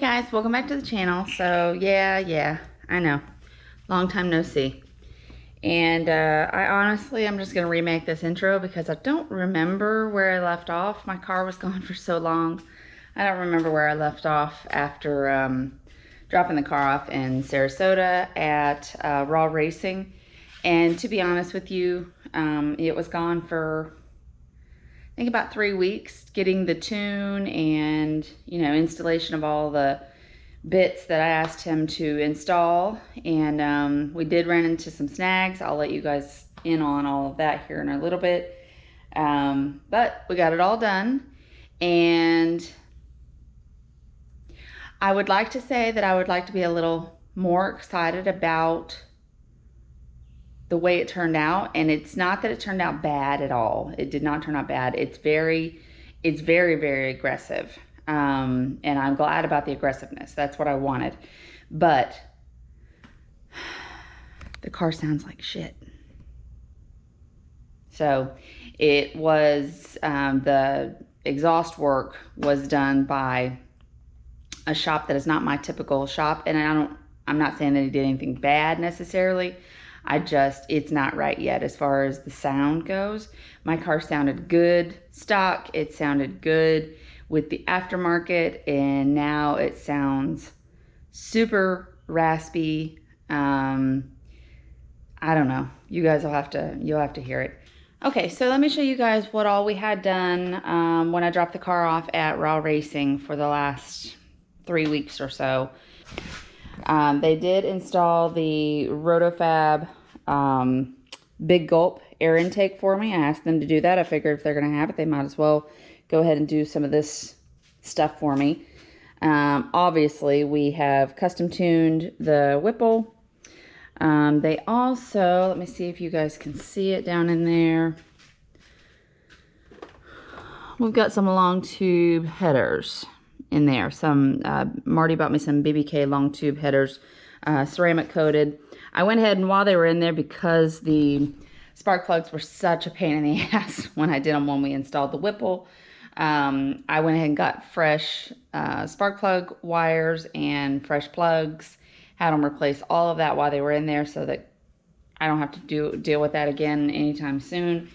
guys, welcome back to the channel. So yeah, I know, long time no see. And I'm just gonna remake this intro because I don't remember where I left off. My car was gone for so long. I don't remember where I left off after dropping the car off in Sarasota at Raw Racing. And to be honest with you, it was gone for I think about 3 weeks, getting the tune and, installation of all the bits that I asked him to install. And we did run into some snags. I'll let you guys in on all of that here in a little bit. But we got it all done. And I would like to say that I would like to be a little more excited about the way it turned out. And it's not that it turned out bad at all. It did not turn out bad. It's very, very aggressive. And I'm glad about the aggressiveness. That's what I wanted. But the car sounds like shit. So it was, the exhaust work was done by a shop that is not my typical shop. And I'm not saying that he did anything bad necessarily. It's not right yet as far as the sound goes. My car sounded good stock. It sounded good with the aftermarket, and now it sounds super raspy. I don't know. You guys you'll have to hear it. Okay, so let me show you guys what all we had done when I dropped the car off at Raw Racing for the last 3 weeks or so. They did install the Rotofab Big Gulp air intake for me. I asked them to do that. I figured if they're going to have it, they might as well go ahead and do some of this stuff for me. Obviously, we have custom tuned the Whipple. They also, let me see if you guys can see it down in there. We've got some long tube headers in there. Marty bought me some BBK long tube headers, ceramic coated. I went ahead and while they were in there, because the spark plugs were such a pain in the ass when I did them when we installed the Whipple, I went ahead and got fresh spark plug wires and fresh plugs, had them replace all of that while they were in there so that I don't have to deal with that again anytime soon.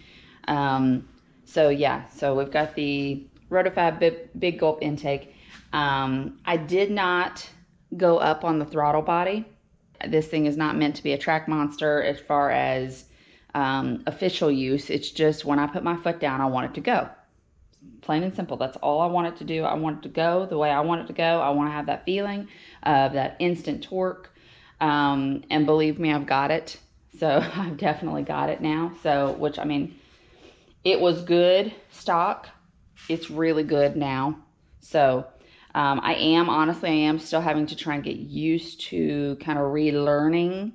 So we've got the Rotofab Big Gulp intake. I did not go up on the throttle body. This thing is not meant to be a track monster as far as official use. It's just when I put my foot down, I want it to go. Plain and simple. That's all I want it to do. I want it to go the way I want it to go. I want to have that feeling of that instant torque. And believe me, I've got it. So I've definitely got it now. So, which, I mean, it was good stock. It's really good now. So I am still having to try and get used to kind of relearning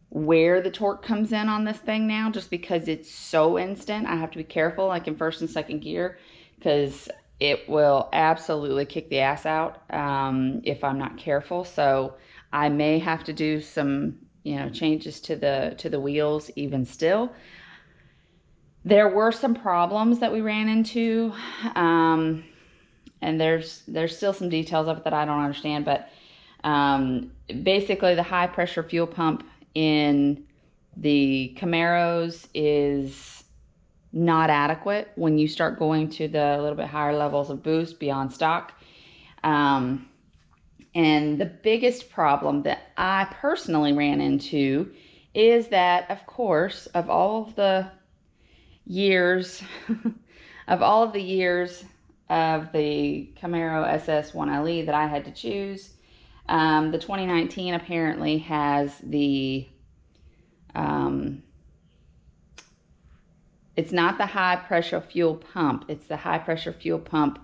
where the torque comes in on this thing now, just because it's so instant. I have to be careful, like in first and second gear, because it will absolutely kick the ass out if I'm not careful. So I may have to do some, changes to the wheels even still. There were some problems that we ran into, and there's still some details of it that I don't understand, but basically the high pressure fuel pump in the Camaros is not adequate when you start going to the little bit higher levels of boost beyond stock. And the biggest problem that I personally ran into is that, of course, of all of the years of the Camaro SS 1LE that I had to choose, the 2019 apparently has the, it's not the high pressure fuel pump, it's the high pressure fuel pump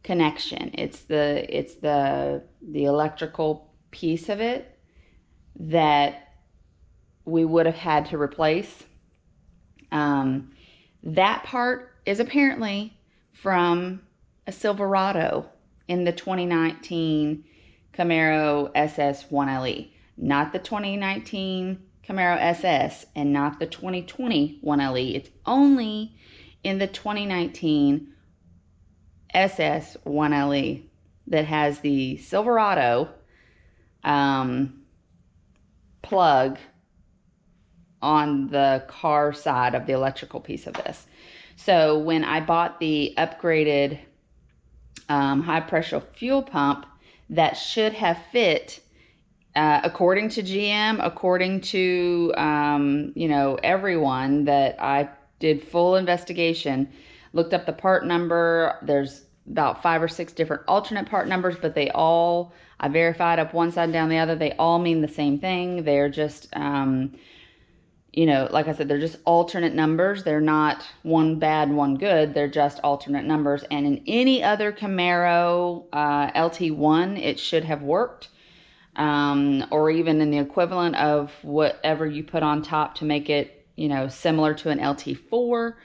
connection. It's the electrical piece of it that we would have had to replace. That part is apparently from a Silverado in the 2019 Camaro SS 1LE, not the 2019 Camaro SS and not the 2020 1LE. It's only in the 2019 SS 1LE that has the Silverado plug on the car side of the electrical piece of this. So when I bought the upgraded high pressure fuel pump, that should have fit, according to GM, according to, you know, everyone that I did full investigation, looked up the part number. There's about 5 or 6 different alternate part numbers, but they all, I verified up one side and down the other, they all mean the same thing. They're just, you know, like I said, they're just alternate numbers. They're not one bad, one good. They're just alternate numbers. And in any other Camaro LT1, it should have worked. Or even in the equivalent of whatever you put on top to make it, you know, similar to an LT4,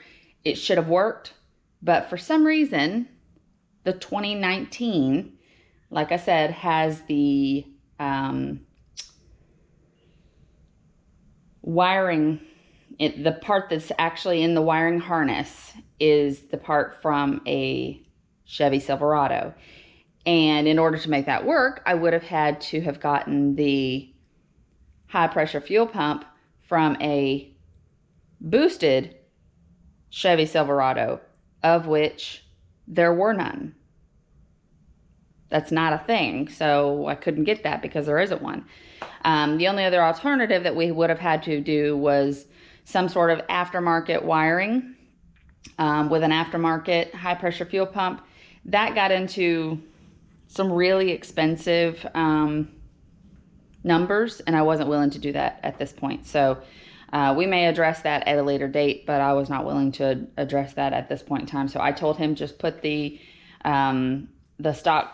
it should have worked. But for some reason, the 2019, like I said, has the wiring, the part that's actually in the wiring harness is the part from a Chevy Silverado. And in order to make that work, I would have had to have gotten the high pressure fuel pump from a boosted Chevy Silverado, of which there were none. That's not a thing, so I couldn't get that because there isn't one. The only other alternative that we would have had to do was some sort of aftermarket wiring with an aftermarket high pressure fuel pump. That got into some really expensive numbers, and I wasn't willing to do that at this point. So we may address that at a later date, but I was not willing to address that at this point in time. So I told him just put the stock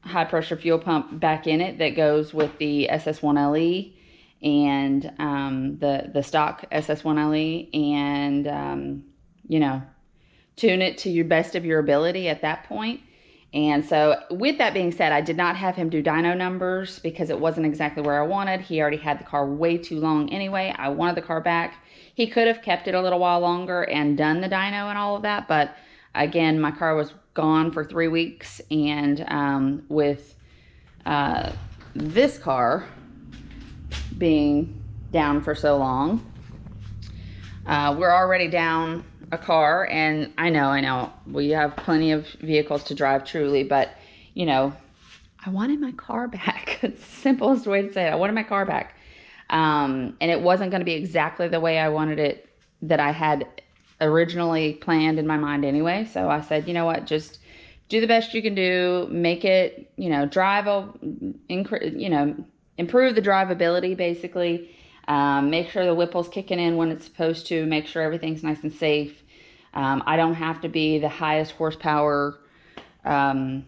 high pressure fuel pump back in it that goes with the SS1LE and the stock SS1LE, and you know, tune it to your best of your ability at that point. And so with that being said, I did not have him do dyno numbers because it wasn't exactly where I wanted. He already had the car way too long anyway. I wanted the car back. He could have kept it a little while longer and done the dyno and all of that, but again, my car was gone for 3 weeks, and with this car being down for so long, we're already down a car. And I know we have plenty of vehicles to drive, truly, but you know, I wanted my car back. It's the simplest way to say it. I wanted my car back, and it wasn't going to be exactly the way I wanted it, that I had originally planned in my mind anyway. So I said, you know what, just do the best you can do, make it, you know, improve the drivability, basically. Make sure the Whipple's kicking in when it's supposed to, make sure everything's nice and safe. I don't have to be the highest horsepower Whipple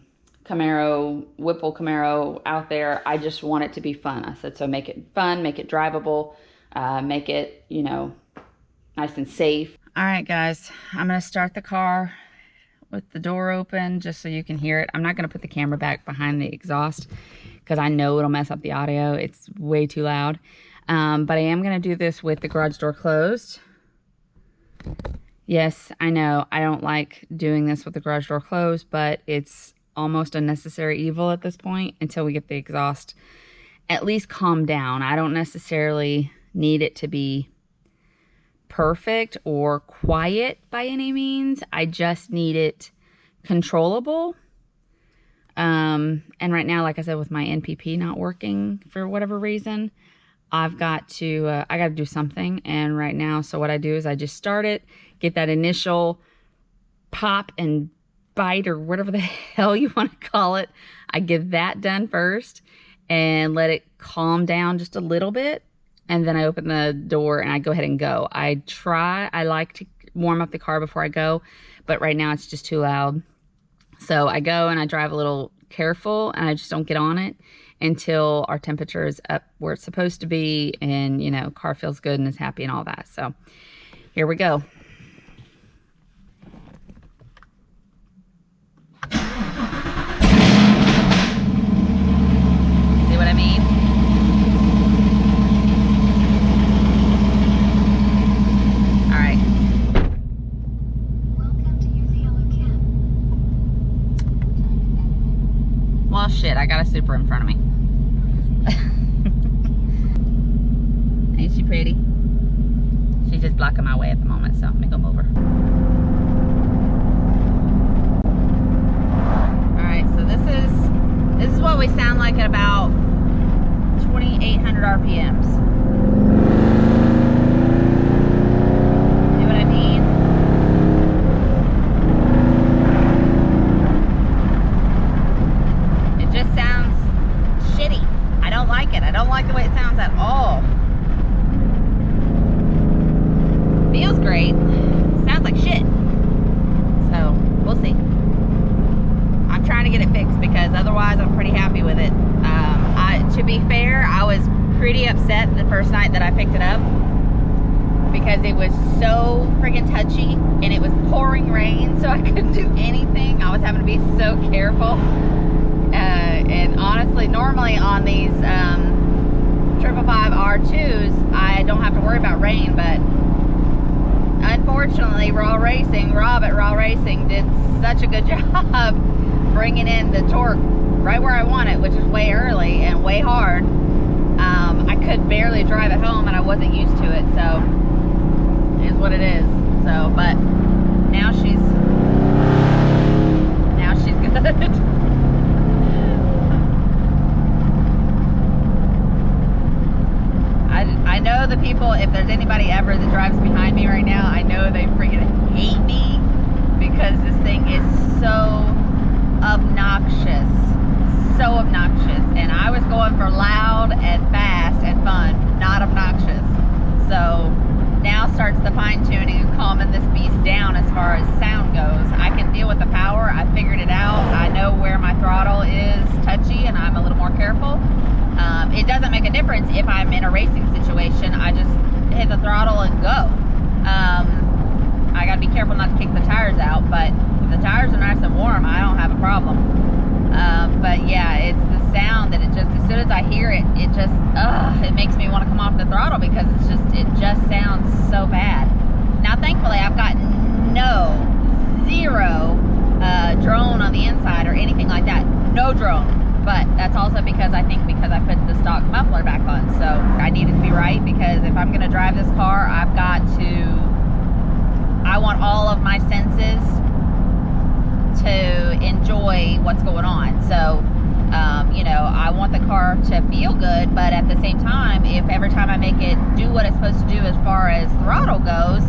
Camaro out there. I just want it to be fun. I said, so make it fun, make it drivable, make it, you know, nice and safe. All right, guys, I'm going to start the car with the door open just so you can hear it. I'm not going to put the camera back behind the exhaust because I know it'll mess up the audio. It's way too loud. But I am going to do this with the garage door closed. Yes, I know I don't like doing this with the garage door closed, but it's almost a necessary evil at this point until we get the exhaust at least calmed down. I don't necessarily need it to be perfect or quiet by any means. I just need it controllable. And right now, like I said, with my NPP not working for whatever reason, I've got to, I got to do something. And right now, so what I do is I just start it, get that initial pop and bite or whatever the hell you want to call it. I get that done first and let it calm down just a little bit. And then I open the door and I go ahead and go. I like to warm up the car before I go, but right now it's just too loud. So I go and I drive a little careful and I just don't get on it until our temperature is up where it's supposed to be and, you know, car feels good and is happy and all that. So here we go. See what I mean? Oh shit, I got a Supra in front of me. Ain't she pretty? She's just blocking my way at the moment, so let me go over. Alright, so this is what we sound like at about 2,800 RPMs. See what I mean? It just sounds shitty. I don't like it. I don't like the way it sounds at all. Feels great. Sounds like shit. So, we'll see. I'm trying to get it fixed because otherwise I'm pretty happy with it. To be fair, I was pretty upset the first night that I picked it up because it was so freaking touchy and it was pouring rain, so I couldn't do anything. I was having to be so careful. And honestly, normally on these 555 R2s, I don't have to worry about rain, but unfortunately, Rob at Raw Racing did such a good job bringing in the torque right where I want it, which is way early and way hard. I could barely drive it home and I wasn't used to it, so it is what it is. So, but now she's good. I know the people, if there's anybody ever that drives behind me right now, I know they freaking hate me because this thing is so obnoxious. So obnoxious. And I was going for loud and fast and fun, not obnoxious. So now starts the fine tuning and calming this beast down as far as sound goes. I can deal with the power. I figured it out. I know where my throttle is touchy and I'm a little more careful. It doesn't make a difference if I'm in a racing situation. I just hit the throttle and go. I gotta be careful not to kick the tires out, but if the tires are nice and warm, I don't have a problem. But yeah, it's the sound that it just, as soon as I hear it, it just, it makes me want to come off the throttle because it just sounds so bad. Now thankfully I've got zero drone on the inside or anything like that. No drone. But that's also because I put the stock muffler back on. So I need it to be right, because if I'm gonna drive this car, I want all of my senses to enjoy what's going on. So, you know, I want the car to feel good, but at the same time, if every time I make it do what it's supposed to do as far as throttle goes,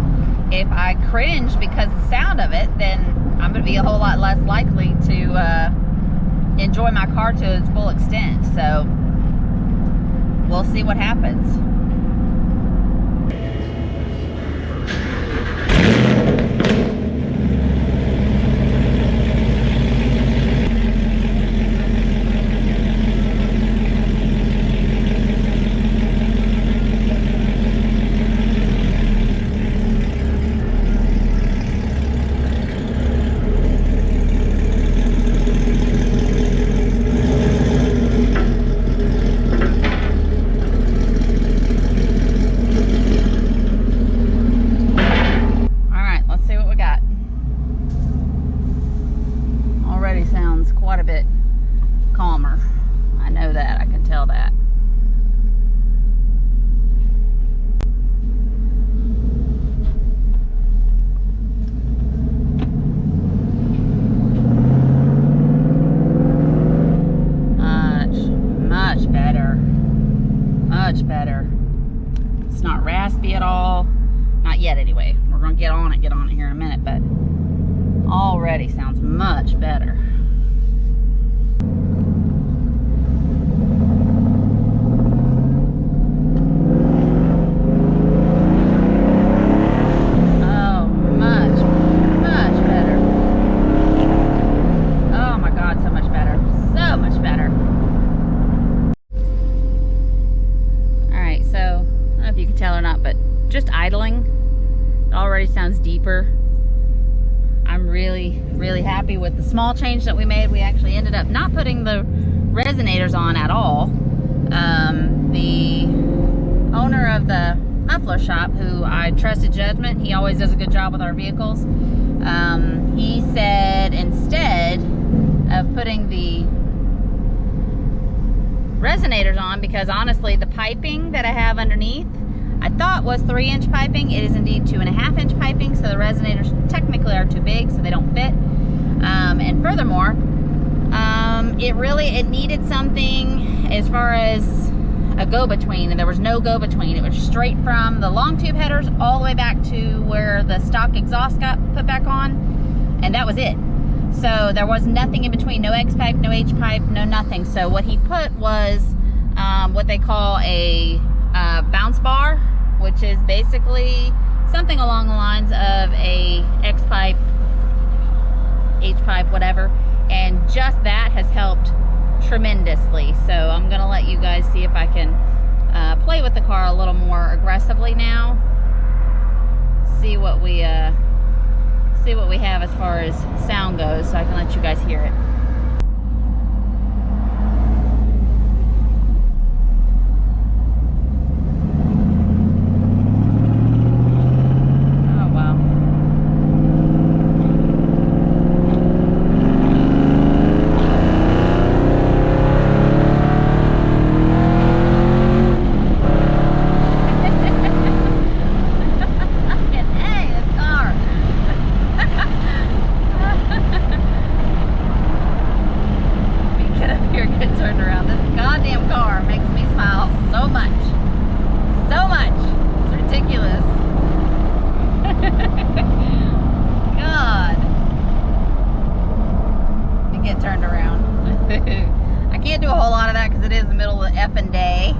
if I cringe because of the sound of it, then I'm gonna be a whole lot less likely to enjoy my car to its full extent. So we'll see what happens. Quite a bit calmer. I know that. I can tell that. Much better. Much better. It's not raspy at all. Not yet anyway. We're gonna get on it here in a minute, but already sounds much better. Just idling, it already sounds deeper. I'm really happy with the small change that we made. We actually ended up not putting the resonators on at all. The owner of the muffler shop, who I trusted judgment, he always does a good job with our vehicles. He said instead of putting the resonators on, because honestly the piping that I have underneath I thought was 3-inch piping. It is indeed 2.5-inch piping, so the resonators technically are too big, so they don't fit. And furthermore, it needed something as far as a go-between, and there was no go-between. It was straight from the long tube headers all the way back to where the stock exhaust got put back on, and that was it. So there was nothing in between, no X pipe, no H pipe, no nothing. So what he put was what they call a bounce bar, which is basically something along the lines of a X pipe, H pipe, whatever, and just that has helped tremendously. So I'm gonna let you guys see if I can play with the car a little more aggressively now, see what we have as far as sound goes, so I can let you guys hear it. I can't do a whole lot of that because it is the middle of the effing day.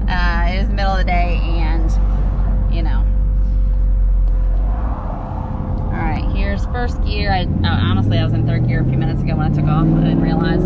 It is the middle of the day, and you know. Alright, here's first gear. Honestly, I was in third gear a few minutes ago when I took off. I didn't realize.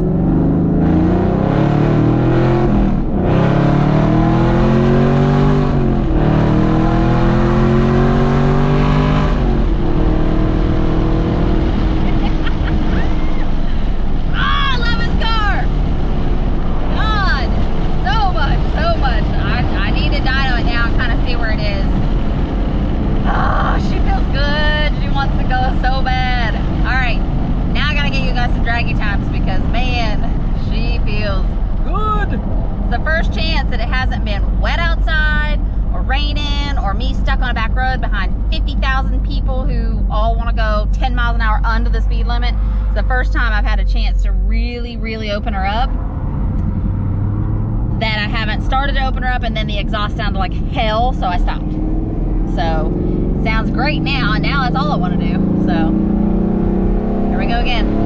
Draggy times, because man, she feels good. It's the first chance that it hasn't been wet outside or raining or me stuck on a back road behind 50,000 people who all want to go 10 miles an hour under the speed limit. It's the first time I've had a chance to really open her up, that I haven't started to open her up and then the exhaust sounded like hell, so I stopped. So sounds great now, and now that's all I want to do. So here we go again.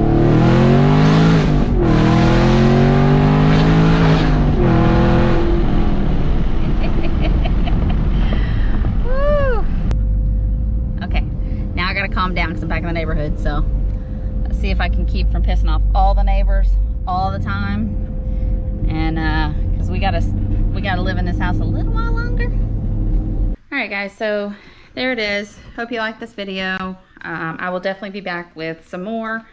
Calm down because I'm back in the neighborhood, so let's see if I can keep from pissing off all the neighbors all the time, and because we gotta live in this house a little while longer. All right guys, so there it is. Hope you like this video. I will definitely be back with some more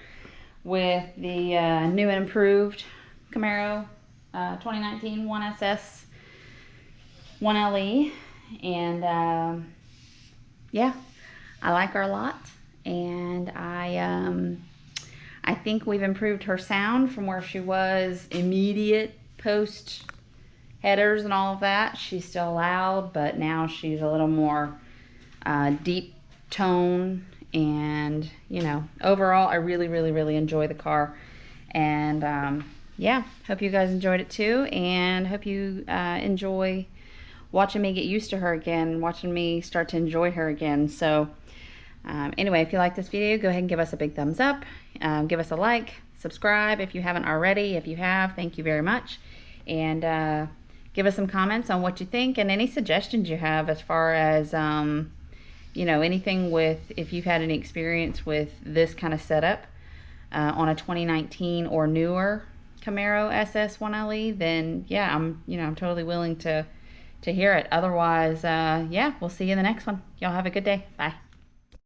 with the new and improved Camaro 2019 1SS 1LE, and yeah, I like her a lot, and I think we've improved her sound from where she was immediate post headers and all of that. She's still loud, but now she's a little more deep tone, and you know, overall I really enjoy the car, and yeah, hope you guys enjoyed it too, and hope you enjoy watching me get used to her again, watching me start to enjoy her again. So anyway, if you like this video, go ahead and give us a big thumbs up, give us a like, subscribe if you haven't already. If you have, thank you very much, and give us some comments on what you think and any suggestions you have as far as you know, anything with, if you've had any experience with this kind of setup on a 2019 or newer Camaro SS 1LE, then yeah, I'm totally willing to hear it. Otherwise, yeah, we'll see you in the next one. Y'all have a good day. Bye.